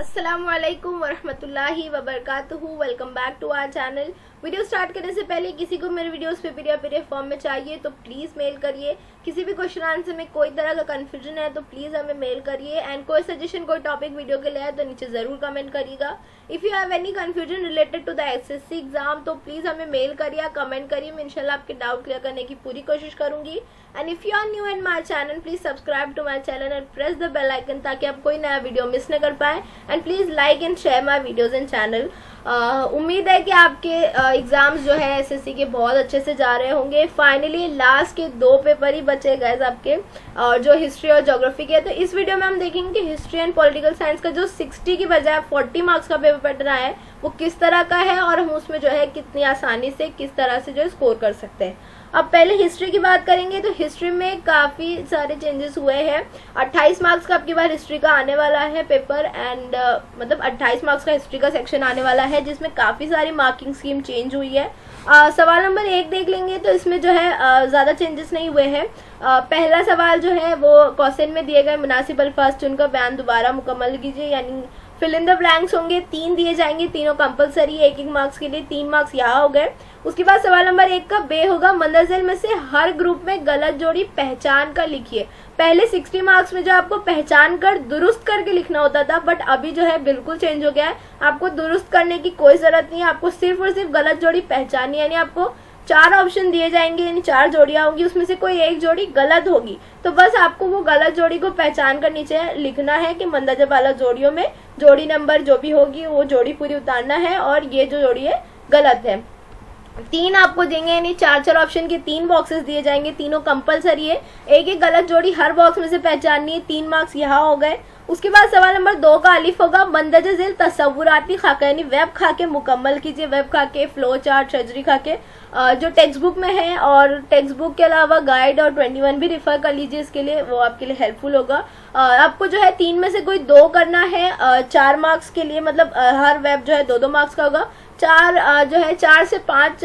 अस्सलामुअलैकुम वरहमतुल्लाहि वबरकातुहू। Welcome back to our channel. Video start करने से पहले किसी को मेरे वीडियोस पे पीडीएफ फॉर्म में चाहिए तो प्लीज़ मेल करिए। किसी भी क्वेश्चन आंसर में कोई तरह का कन्फ्यूजन है तो प्लीज़ हमें मेल करिए। एंड कोई सजेशन कोई टॉपिक वीडियो के लिए है तो नीचे ज़रूर कमेंट करिएगा। If you have any confusion related to the SSC exam तो प्लीज़ हमें मेल करिए, कमेंट करिए। मैं इंशाल्लाह आपके डाउट क्लियर करने की पूरी कोशिश करूंगी। And if you are new in my channel please subscribe to my channel and press the bell icon ताकि आप कोई नया वीडियो मिस न कर पाए। And please like and share my videos and channel. उम्मीद है कि आपके एग्जाम्स जो है एसएससी के बहुत अच्छे से जा रहे होंगे। फाइनली लास्ट के 2 पेपर ही बचे गए आपके, जो हिस्ट्री और ज्योग्राफी के। तो इस वीडियो में हम देखेंगे कि हिस्ट्री एंड पॉलिटिकल साइंस का जो 60 की बजाय 40 मार्क्स का पेपर पैटर्न आया है वो किस तरह का है और हम उसमें जो है कितनी आसानी से किस तरह से जो है स्कोर कर सकते हैं। अब पहले हिस्ट्री की बात करेंगे तो हिस्ट्री में काफ़ी सारे चेंजेस हुए हैं। 28 मार्क्स का आपकी बार हिस्ट्री का आने वाला है पेपर। एंड मतलब 28 मार्क्स का हिस्ट्री का सेक्शन आने वाला है जिसमें काफ़ी सारी मार्किंग स्कीम चेंज हुई है। सवाल नंबर 1 देख लेंगे तो इसमें जो है ज़्यादा चेंजेस नहीं हुए हैं। पहला सवाल जो है वो क्वेश्चन में दिए गए मुनासिब अल्फाज चुनकर बयान दोबारा मुकम्मल कीजिए, यानी फिल इन द ब्लैंक्स होंगे। 3 दिए जाएंगे, तीनों कंपलसरी है। 1-1 मार्क्स के लिए 3 मार्क्स यहाँ हो गए। उसके बाद सवाल नंबर 1 का बे होगा, मंदरजेल में से हर ग्रुप में गलत जोड़ी पहचान कर लिखिए। पहले 60 मार्क्स में जो आपको पहचान कर दुरुस्त करके लिखना होता था, बट अभी जो है बिल्कुल चेंज हो गया है। आपको दुरुस्त करने की कोई जरूरत नहीं है, आपको सिर्फ और सिर्फ गलत जोड़ी पहचाननी, यानी आपको 4 ऑप्शन दिए जाएंगे, यानी 4 जोड़ियां होंगी, उसमें से कोई एक जोड़ी गलत होगी तो बस आपको वो गलत जोड़ी को पहचान कर नीचे लिखना है कि मंदरजा वाला जोड़ियों में जोड़ी नंबर जो भी होगी वो जोड़ी पूरी उतारना है और ये जो जोड़ी है गलत है। 3 आपको देंगे, यानी 4 ऑप्शन के 3 बॉक्सेस दिए जाएंगे, तीनों कंपलसरी है। एक गलत जोड़ी हर बॉक्स में से पहचाननी है। 3 मार्क्स यहाँ हो गए। उसके बाद सवाल नंबर 2 का अलिफ होगा, मंदरजा झेल तसव्वुराती खाका, यानी वेब खाके मुकम्मल कीजिए। वेब खाके, फ्लो चार्ट, सर्जरी खाके जो टेक्स्ट बुक में है और टेक्स्ट बुक के अलावा गाइड और 21 भी रिफर कर लीजिए, इसके लिए वो आपके लिए हेल्पफुल होगा। आपको जो है 3 में से कोई 2 करना है 4 मार्क्स के लिए, मतलब हर वेब जो है 2-2 मार्क्स का होगा। 4 से 5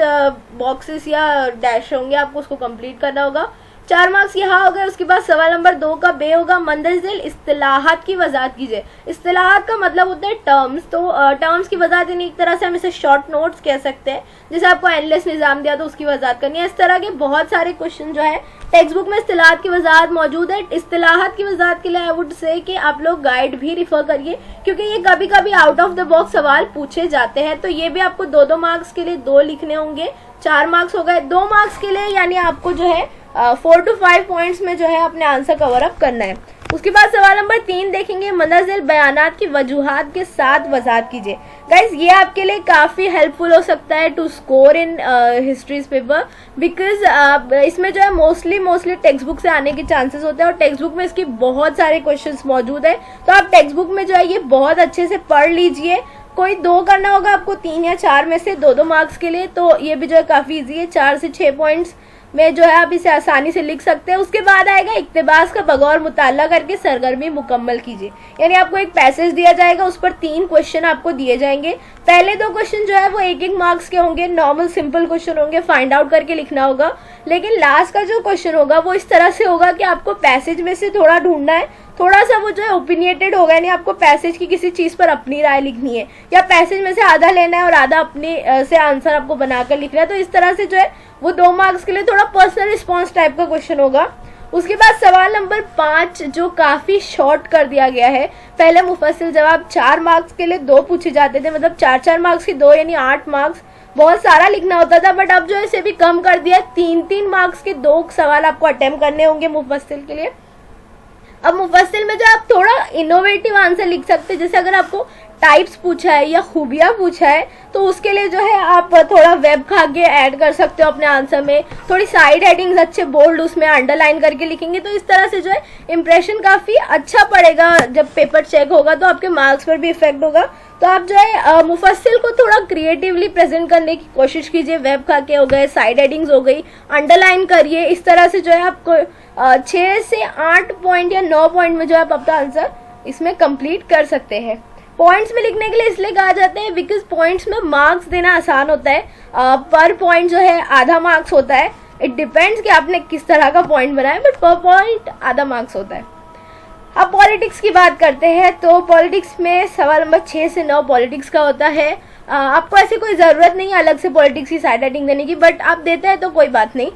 बॉक्सेस या डैश होंगे, आपको उसको कंप्लीट करना होगा। 4 मार्क्स यहाँ हो गए। उसके बाद सवाल नंबर 2 का बे होगा, मंदरजेल इस्तिलाहात की वजाहत कीजिए। इस्तिलाहात का मतलब होता है टर्म्स, तो टर्म्स की वजाहत यानी एक तरह से हम इसे शॉर्ट नोट्स कह सकते हैं। जैसे आपको एंडलेस निज़ाम दिया तो उसकी वजाहत करनी है। इस तरह के बहुत सारे क्वेश्चन जो है टेक्स्ट बुक में इस्तिलाहात की वजाहत मौजूद है। इस्तिलाहात की वजाहत के लिए आई वुड से कि आप लोग गाइड भी रिफर करिए, क्योंकि ये कभी कभी आउट ऑफ द बॉक्स सवाल पूछे जाते हैं। तो ये भी आपको 2-2 मार्क्स के लिए 2 लिखने होंगे। 4 मार्क्स हो गए। 2 मार्क्स के लिए यानी आपको जो है 4 to 5 पॉइंट्स में जो है अपने आंसर कवर अप करना है। उसके बाद सवाल नंबर 3 देखेंगे, मंदरजेल बयानात की वजूहात के साथ वजाहत कीजिए। गाइस ये आपके लिए काफ़ी हेल्पफुल हो सकता है to score in history's paper, because इसमें जो है मोस्टली टेक्स्ट बुक से आने के चांसेस होते हैं और टेक्स्ट बुक में इसके बहुत सारे क्वेश्चंस मौजूद है। तो आप टेक्स्ट बुक में जो है ये बहुत अच्छे से पढ़ लीजिए। कोई 2 करना होगा आपको 3 या 4 में से 2-2 मार्क्स के लिए, तो ये भी जो है काफ़ी ईजी है। 4 से 6 पॉइंट्स में जो है आप इसे आसानी से लिख सकते हैं। उसके बाद आएगा इक्तिबास का बगौर मुताला करके सरगर्मी मुकम्मल कीजिए, यानी आपको एक पैसेज दिया जाएगा, उस पर 3 क्वेश्चन आपको दिए जाएंगे। पहले 2 क्वेश्चन जो है वो 1-1 मार्क्स के होंगे, नॉर्मल सिंपल क्वेश्चन होंगे, फाइंड आउट करके लिखना होगा। लेकिन लास्ट का जो क्वेश्चन होगा वो इस तरह से होगा कि आपको पैसेज में से थोड़ा ढूंढना है, थोड़ा सा वो जो है ओपिनियटेड होगा, यानी आपको पैसेज की किसी चीज़ पर अपनी राय लिखनी है या पैसेज में से आधा लेना है और आधा अपने से आंसर आपको बनाकर लिखना है। तो इस तरह से जो है वो 2 मार्क्स के लिए थोड़ा पर्सनल रिस्पॉन्स टाइप का क्वेश्चन होगा। उसके बाद सवाल नंबर 5 जो काफ़ी शॉर्ट कर दिया गया है। पहले मुफस्सिल जवाब 4 मार्क्स के लिए 2 पूछे जाते थे, मतलब 4-4 मार्क्स के 2 यानी 8 मार्क्स। बहुत सारा लिखना होता था, बट अब जो है इसे भी कम कर दिया। 3-3 मार्क्स के 2 सवाल आपको अटेम्प्ट करने होंगे मुफस्सिल के लिए। अब मुफस्सिल में जो आप थोड़ा इनोवेटिव आंसर लिख सकते हैं, जैसे अगर आपको टाइप्स पूछा है या खूबियाँ पूछा है तो उसके लिए जो है आप थोड़ा वेब खाके ऐड कर सकते हो अपने आंसर में। थोड़ी साइड हेडिंग्स अच्छे बोल्ड उसमें अंडरलाइन करके लिखेंगे तो इस तरह से जो है इंप्रेशन काफ़ी अच्छा पड़ेगा। जब पेपर चेक होगा तो आपके मार्क्स पर भी इफेक्ट होगा। तो आप जो है मुफस्सिल को थोड़ा क्रिएटिवली प्रेजेंट करने की कोशिश कीजिए। वेब खाके हो गए, साइड हेडिंग्स हो गई, अंडरलाइन करिए। इस तरह से जो है आपको 6 से 8 पॉइंट या 9 पॉइंट में जो आप अपना आंसर इसमें कंप्लीट कर सकते हैं। पॉइंट्स में लिखने के लिए इसलिए कहा जाता है बिकॉज पॉइंट्स में मार्क्स देना आसान होता है। पर पॉइंट जो है आधा मार्क्स होता है। इट डिपेंड्स कि आपने किस तरह का पॉइंट बनाया, बट पर पॉइंट आधा मार्क्स होता है। अब पॉलिटिक्स की बात करते हैं। तो पॉलिटिक्स में सवाल नंबर 6 से 9 पॉलिटिक्स का होता है। आपको ऐसी कोई ज़रूरत नहीं है अलग से पॉलिटिक्स की साइड हेडिंग देने की, बट आप देते हैं तो कोई बात नहीं।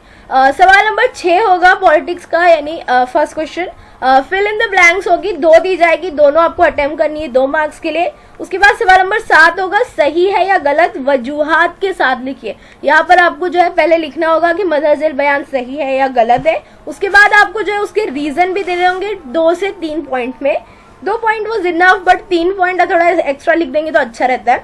सवाल नंबर 6 होगा पॉलिटिक्स का, यानी first question fill in the blanks होगी, 2 दी जाएगी, दोनों आपको अटेम्प्ट करनी है 2 मार्क्स के लिए। उसके बाद सवाल नंबर 7 होगा सही है या गलत वजूहात के साथ लिखिए। यहाँ पर आपको जो है पहले लिखना होगा कि मदर झेल बयान सही है या गलत है। उसके बाद आपको जो है उसके रीजन भी देने होंगे 2 से 3 पॉइंट में। 2 point was enough, but 3 point थोड़ा एक्स्ट्रा लिख देंगे तो अच्छा रहता है।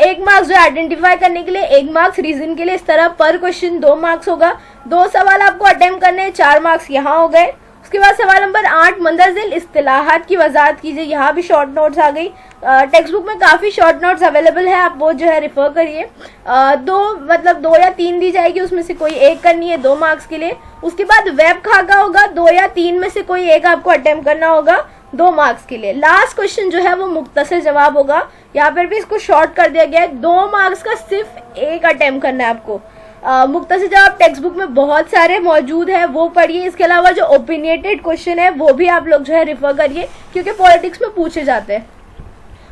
1 मार्क्स जो आइडेंटिफाई करने के लिए, 1 मार्क्स रीजन के लिए, इस तरह पर क्वेश्चन 2 मार्क्स होगा। 2 सवाल आपको अटेम्प्ट करने हैं, 4 मार्क्स यहाँ हो गए। उसके बाद सवाल नंबर 8 मंदरजिल इस्तिलाहात की वजाहत कीजिए। यहाँ भी शॉर्ट नोट्स आ गई। टेक्स्ट बुक में काफ़ी शॉर्ट नोट्स अवेलेबल है, आप वो जो है रिफर करिए। 2 या 3 दी जाएगी, उसमें से कोई एक करनी है 2 मार्क्स के लिए। उसके बाद वेब खाका होगा, 2 या 3 में से कोई एक आपको अटेम्प्ट करना होगा 2 मार्क्स के लिए। लास्ट क्वेश्चन जो है वो मुख्तसर जवाब होगा, यहाँ पर भी इसको शॉर्ट कर दिया गया है। 2 मार्क्स का सिर्फ एक अटेम्प्ट करना है आपको। मुख्तसर जवाब टेक्स्ट बुक में बहुत सारे मौजूद है, वो पढ़िए। इसके अलावा जो ओपिनियटेड क्वेश्चन है वो भी आप लोग जो है रिफर करिए, क्योंकि पॉलिटिक्स में पूछे जाते हैं।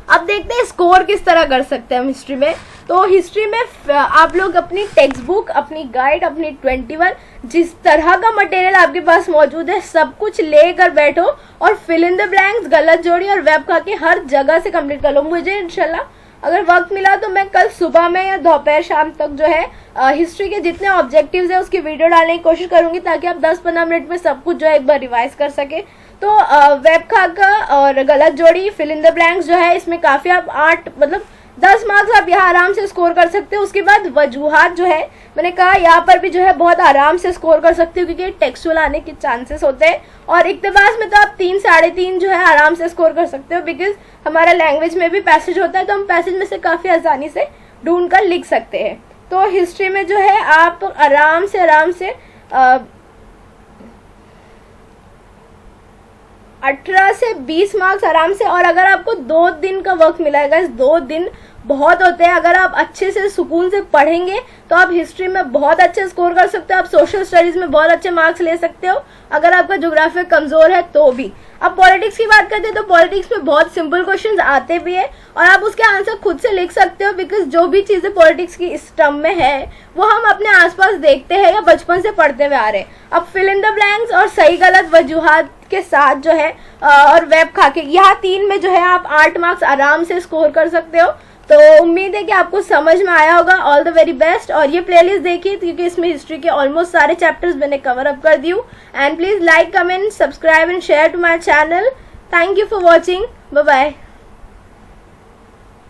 अब देखते हैं स्कोर किस तरह कर सकते हैं हम हिस्ट्री में। तो हिस्ट्री में आप लोग अपनी टेक्स्ट बुक, अपनी गाइड, अपनी 21 जिस तरह का मटेरियल आपके पास मौजूद है सब कुछ लेकर बैठो और फिल इन द ब्लैंक्स, गलत जोड़ी और वेब खा के हर जगह से कंप्लीट कर लो। मुझे इंशाल्लाह अगर वक्त मिला तो मैं कल सुबह में या दोपहर शाम तक जो है हिस्ट्री के जितने ऑब्जेक्टिव्स है उसकी वीडियो डालने की कोशिश करूंगी, ताकि आप 10-15 मिनट में सब कुछ जो है एक बार रिवाइज कर सके। तो वेब खाका और गलत जोड़ी, फिल इन द ब्लैंक्स जो है इसमें काफ़ी आप 10 मार्क्स आप यहाँ आराम से स्कोर कर सकते हो। उसके बाद वजूहात जो है मैंने कहा यहाँ पर भी जो है बहुत आराम से स्कोर कर सकते हो, क्योंकि टेक्सचुअल आने के चांसेस होते हैं। और इक्तबास में तो आप 3, 3.5 जो है आराम से स्कोर कर सकते हो, बिकॉज हमारा लैंग्वेज में भी पैसेज होता है, तो हम पैसेज में से काफ़ी आसानी से ढूंढ कर लिख सकते हैं। तो हिस्ट्री में जो है आप आराम से 18 से 20 मार्क्स आराम से। और अगर आपको 2 दिन का वक्त मिलेगा, इस 2 दिन बहुत होते हैं, अगर आप अच्छे से सुकून से पढ़ेंगे तो आप हिस्ट्री में बहुत अच्छे स्कोर कर सकते हो। आप सोशल स्टडीज में बहुत अच्छे मार्क्स ले सकते हो, अगर आपका ज्योग्राफी कमजोर है तो भी। अब पॉलिटिक्स की बात करते हैं तो पॉलिटिक्स में बहुत सिंपल क्वेश्चंस आते भी है और आप उसके आंसर खुद से लिख सकते हो, बिकॉज जो भी चीजें पॉलिटिक्स की इस टर्म में है वो हम अपने आसपास देखते हैं या बचपन से पढ़ते हुए आ रहे हैं। अब फिल इन द ब्लैंक्स और सही गलत वजूहात के साथ जो है और वेब खाके, यहाँ 3 में जो है आप 8 मार्क्स आराम से स्कोर कर सकते हो। तो उम्मीद है कि आपको समझ में आया होगा। All the very best. और ये प्लेलिस्ट देखिए, क्योंकि इसमें हिस्ट्री के ऑलमोस्ट सारे चैप्टर्स मैंने कवर अप कर दी हूँ। And please like, comment, subscribe and share to my channel. Thank you for watching. Bye bye.